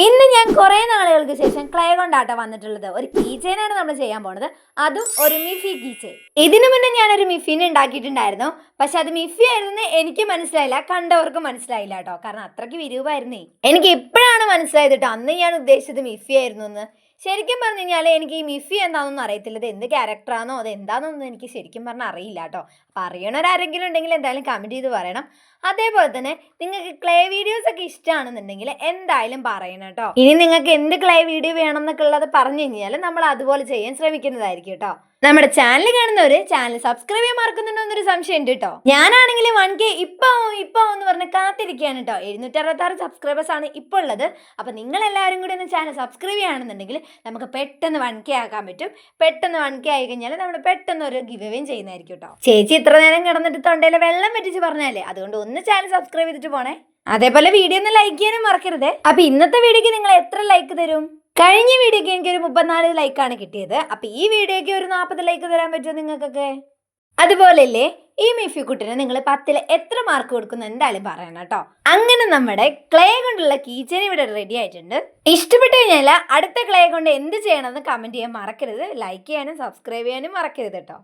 ഇന്ന് ഞാൻ കുറേ നാളുകൾക്ക് ശേഷം ക്ലേ കൊണ്ടാട്ട വന്നിട്ടുള്ളത്. ഒരു കീ ചെയിനാണ് നമ്മൾ ചെയ്യാൻ പോണത്, അതും ഒരു മിഫി കീ ചെയിൻ. ഇതിനു മുന്നേ ഞാനൊരു മിഫിനെ ഉണ്ടാക്കിയിട്ടുണ്ടായിരുന്നു. പക്ഷെ അത് മിഫി ആയിരുന്നു എനിക്ക് മനസ്സിലായില്ല, കണ്ടവർക്ക് മനസ്സിലായില്ല കേട്ടോ. കാരണം അത്രയ്ക്ക് വിരൂപായിരുന്നേ. എനിക്ക് ഇപ്പോഴാണ് മനസ്സിലായത് കേട്ടോ, അന്ന് ഞാൻ ഉദ്ദേശിച്ചത് മിഫി ആയിരുന്നു എന്ന്. ശരിക്കും പറഞ്ഞു കഴിഞ്ഞാൽ എനിക്ക് ഈ മിഫി എന്താണെന്നൊന്നും അറിയത്തില്ല. ഇത് എന്ത് ക്യാരക്ടറാണോ അത് എന്താണെന്നൊന്നും എനിക്ക് ശരിക്കും പറഞ്ഞാൽ അറിയില്ല കേട്ടോ. അപ്പം അറിയണവരാരെങ്കിലും ഉണ്ടെങ്കിൽ എന്തായാലും കമൻറ്റ് ചെയ്ത് പറയണം. അതേപോലെ തന്നെ നിങ്ങൾക്ക് ക്ലേ വീഡിയോസ് ഒക്കെ ഇഷ്ടമാണെന്നുണ്ടെങ്കിൽ എന്തായാലും പറയണം കേട്ടോ. ഇനി നിങ്ങൾക്ക് എന്ത് ക്ലേ വീഡിയോ വേണം എന്നൊക്കെ ഉള്ളത് പറഞ്ഞു കഴിഞ്ഞാൽ നമ്മൾ അതുപോലെ ചെയ്യാൻ ശ്രമിക്കുന്നതായിരിക്കും കേട്ടോ. നമ്മുടെ ചാനൽ കാണുന്നവര് ചാനൽ സബ്സ്ക്രൈബ് ചെയ്യാൻ മറക്കുന്നുണ്ടോ എന്നൊരു സംശയം ഉണ്ട് കേട്ടോ. ഞാനാണെങ്കിൽ 1K ഇപ്പൊ എന്ന് പറഞ്ഞ് കാത്തിരിക്കുകയാണ് കേട്ടോ. 766 സബ്സ്ക്രൈബേഴ്സ് ആണ് ഇപ്പോൾ ഉള്ളത്. അപ്പൊ നിങ്ങൾ എല്ലാവരും കൂടി ഒന്ന് ചാനൽ സബ്സ്ക്രൈബ് ചെയ്യുകയാണെന്നുണ്ടെങ്കിൽ നമുക്ക് പെട്ടെന്ന് 1K ആക്കാൻ പറ്റും. പെട്ടെന്ന് 1K ആയി കഴിഞ്ഞാൽ നമ്മൾ പെട്ടെന്ന് ഒരു ഗിവ് അവേ ചെയ്യുന്നതായിരിക്കും കേട്ടോ. ചേച്ചി ഇത്ര നേരം കിടന്നിട്ട് തൊണ്ടയിൽ വെള്ളം പറ്റിച്ച് പറഞ്ഞാലേ, അതുകൊണ്ട് ഒന്ന് ചാനൽ സബ്സ്ക്രൈബ് ചെയ്തിട്ട് പോണേ. അതേപോലെ വീഡിയോ ഒന്ന് ലൈക്ക് ചെയ്യാനും മറക്കരുത്. അപ്പൊ ഇന്നത്തെ വീഡിയോക്ക് നിങ്ങൾ എത്ര ലൈക്ക് തരും? കഴിഞ്ഞ വീഡിയോക്ക് എനിക്കൊരു 34 ലൈക്കാണ് കിട്ടിയത്. അപ്പൊ ഈ വീഡിയോക്ക് ഒരു 40 ലൈക്ക് തരാൻ പറ്റുമോ നിങ്ങൾക്കൊക്കെ? അതുപോലെയല്ലേ ഈ മിഫി കുട്ടിനെ നിങ്ങൾ 10ൽ എത്ര മാർക്ക് കൊടുക്കുന്നു എന്തായാലും പറയണം കേട്ടോ. അങ്ങനെ നമ്മുടെ ക്ലേ കൊണ്ടുള്ള കീ ചെയിൻ ഇവിടെ റെഡി ആയിട്ടുണ്ട്. ഇഷ്ടപ്പെട്ടു കഴിഞ്ഞാൽ അടുത്ത ക്ലേ കൊണ്ട് എന്ത് ചെയ്യണമെന്ന് കമന്റ് ചെയ്യാൻ മറക്കരുത്. ലൈക്ക് ചെയ്യാനും സബ്സ്ക്രൈബ് ചെയ്യാനും മറക്കരുത് കേട്ടോ.